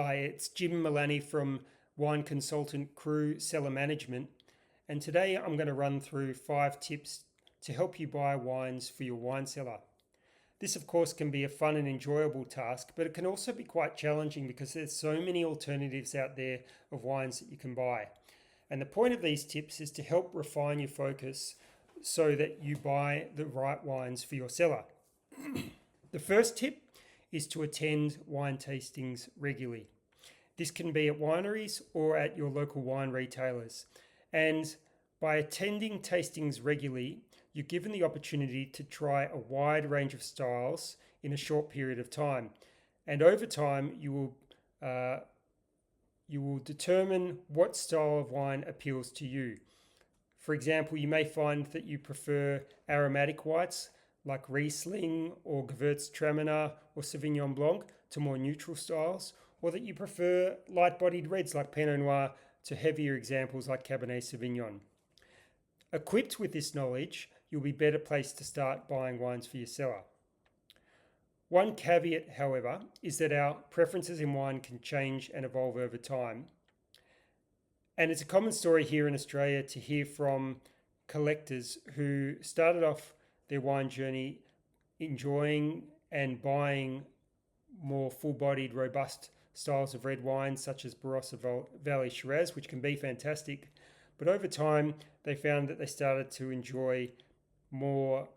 Hi, it's Jim Milani from wine consultant crew Cellar Management, and today I'm going to run through 5 tips to help you buy wines for your wine cellar. This, of course, can be a fun and enjoyable task, but it can also be quite challenging because there's so many alternatives out there of wines that you can buy. And the point of these tips is to help refine your focus so that you buy the right wines for your cellar. The first tip is to attend wine tastings regularly. This can be at wineries or at your local wine retailers. And by attending tastings regularly, you're given the opportunity to try a wide range of styles in a short period of time. And over time, you will determine what style of wine appeals to you. For example, you may find that you prefer aromatic whites like Riesling or Gewürztraminer or Sauvignon Blanc to more neutral styles, or that you prefer light-bodied reds like Pinot Noir to heavier examples like Cabernet Sauvignon. Equipped with this knowledge, you'll be better placed to start buying wines for your cellar. One caveat, however, is that our preferences in wine can change and evolve over time. And it's a common story here in Australia to hear from collectors who started off their wine journey enjoying and buying more full-bodied, robust styles of red wine, such as Barossa Valley Shiraz, which can be fantastic. But over time, they found that they started to enjoy more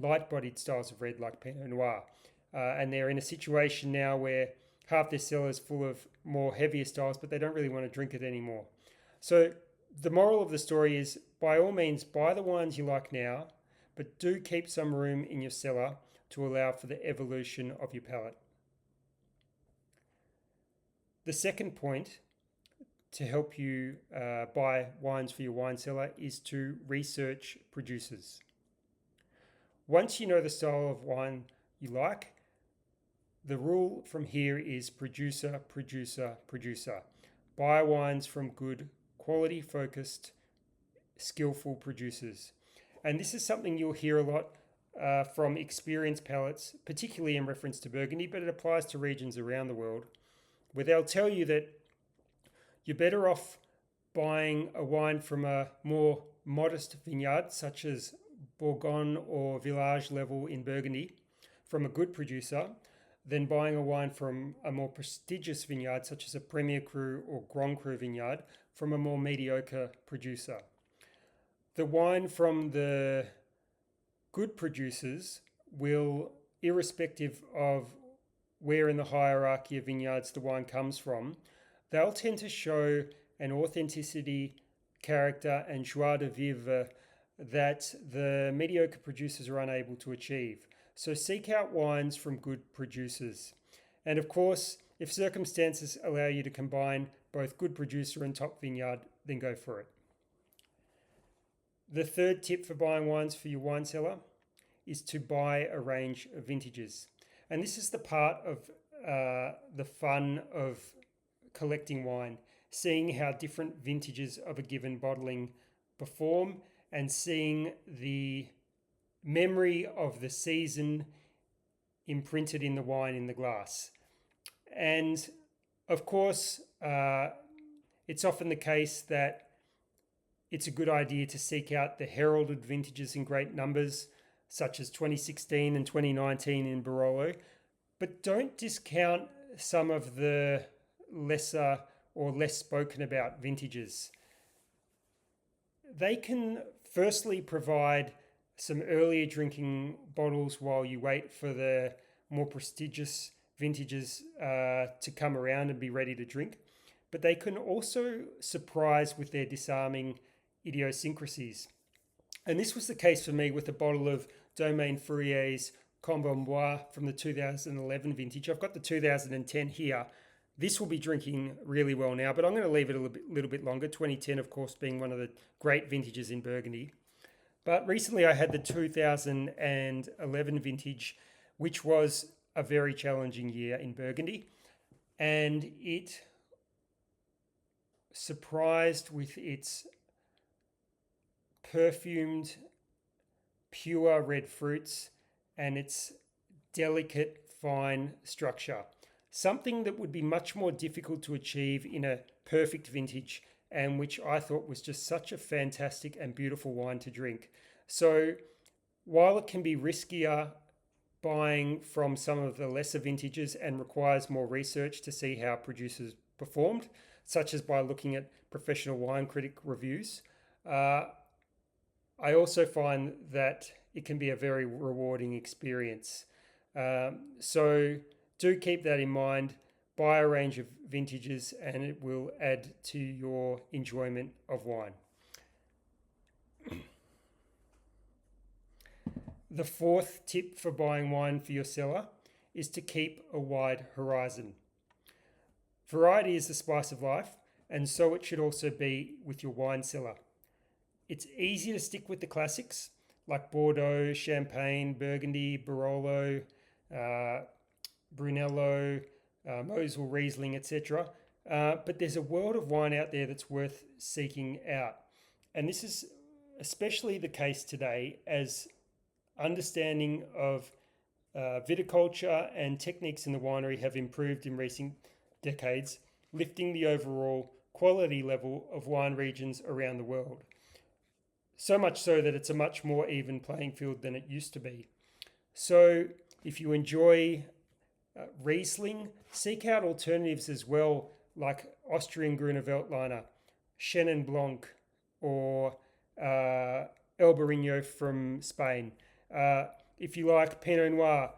light-bodied styles of red, like Pinot Noir. And they're in a situation now where half their cellar is full of more heavier styles, but they don't really want to drink it anymore. So the moral of the story is, by all means, buy the wines you like now, but do keep some room in your cellar to allow for the evolution of your palate. The second point to help you buy wines for your wine cellar is to research producers. Once you know the style of wine you like, the rule from here is producer, producer, producer. Buy wines from good, quality-focused, skillful producers. And this is something you'll hear a lot from experienced palates, particularly in reference to Burgundy, but it applies to regions around the world, where they'll tell you that you're better off buying a wine from a more modest vineyard, such as Bourgogne or Village level in Burgundy, from a good producer, than buying a wine from a more prestigious vineyard, such as a Premier Cru or Grand Cru vineyard, from a more mediocre producer. The wine from the good producers will, irrespective of where in the hierarchy of vineyards the wine comes from, they'll tend to show an authenticity, character, and joie de vivre that the mediocre producers are unable to achieve. So seek out wines from good producers. And of course, if circumstances allow you to combine both good producer and top vineyard, then go for it. The third tip for buying wines for your wine cellar is to buy a range of vintages. And this is the part of the fun of collecting wine, seeing how different vintages of a given bottling perform and seeing the memory of the season imprinted in the wine in the glass. And of course, it's often the case that it's a good idea to seek out the heralded vintages in great numbers, such as 2016 and 2019 in Barolo, but don't discount some of the lesser or less spoken about vintages. They can firstly provide some earlier drinking bottles while you wait for the more prestigious vintages to come around and be ready to drink, but they can also surprise with their disarming idiosyncrasies. And this was the case for me with a bottle of Domaine Fourier's Combe Bois from the 2011 vintage. I've got the 2010 here. This will be drinking really well now, but I'm going to leave it a little bit longer. 2010, of course, being one of the great vintages in Burgundy. But recently I had the 2011 vintage, which was a very challenging year in Burgundy. And it surprised with its perfumed, pure red fruits and its delicate, fine structure. something that would be much more difficult to achieve in a perfect vintage, and which I thought was just such a fantastic and beautiful wine to drink. So while it can be riskier buying from some of the lesser vintages and requires more research to see how producers performed, such as by looking at professional wine critic reviews, I also find that it can be a very rewarding experience. So do keep that in mind. Buy a range of vintages and it will add to your enjoyment of wine. The fourth tip for buying wine for your cellar is to keep a wide horizon. Variety is the spice of life, and so it should also be with your wine cellar. It's easy to stick with the classics like Bordeaux, Champagne, Burgundy, Barolo, Brunello, Mosel, Riesling, etc. But there's a world of wine out there that's worth seeking out. And this is especially the case today as understanding of viticulture and techniques in the winery have improved in recent decades, lifting the overall quality level of wine regions around the world. So much so that it's a much more even playing field than it used to be. So if you enjoy Riesling, seek out alternatives as well, like Austrian Gruner Veltliner, Chenin Blanc, or Albarino from Spain. If you like Pinot Noir,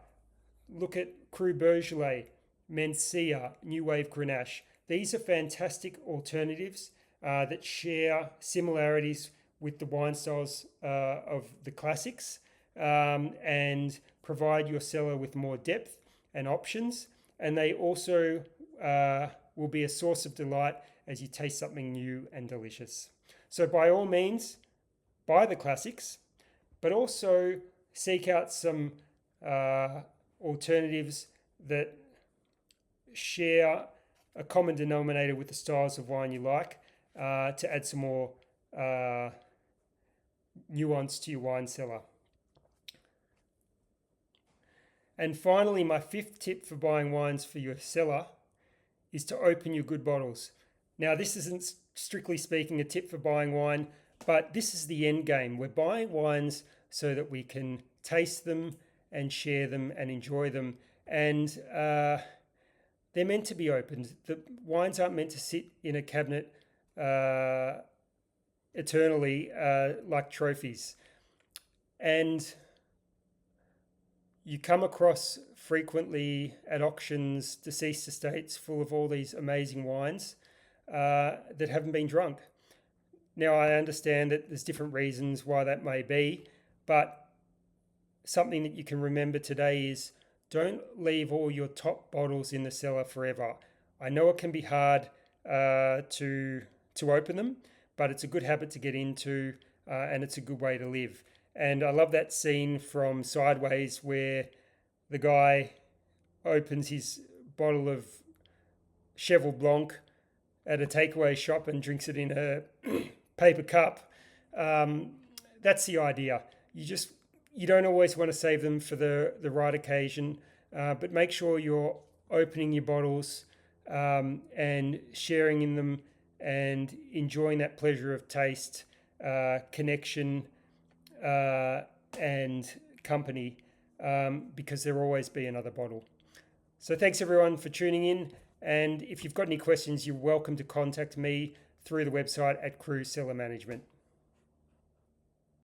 look at Cru Beaujolais, Mencia, New Wave Grenache. These are fantastic alternatives that share similarities with the wine styles of the classics and provide your cellar with more depth and options. And they also will be a source of delight as you taste something new and delicious. So by all means, buy the classics, but also seek out some alternatives that share a common denominator with the styles of wine you like to add some more nuance to your wine cellar. And finally, my fifth tip for buying wines for your cellar is to open your good bottles. Now, this isn't strictly speaking a tip for buying wine, but this is the end game. We're buying wines so that we can taste them and share them and enjoy them. And they're meant to be opened. The wines aren't meant to sit in a cabinet eternally like trophies. And you come across frequently at auctions deceased estates full of all these amazing wines that haven't been drunk. Now, I understand that there's different reasons why that may be, but something that you can remember today is don't leave all your top bottles in the cellar forever. I know it can be hard to open them, but it's a good habit to get into and it's a good way to live. And I love that scene from Sideways where the guy opens his bottle of Cheval Blanc at a takeaway shop and drinks it in a paper cup. That's the idea. You don't always want to save them for the right occasion, but make sure you're opening your bottles and sharing in them and enjoying that pleasure of taste, connection, and company, because there'll always be another bottle. So thanks everyone for tuning in. And if you've got any questions, you're welcome to contact me through the website at Cru Cellar Management.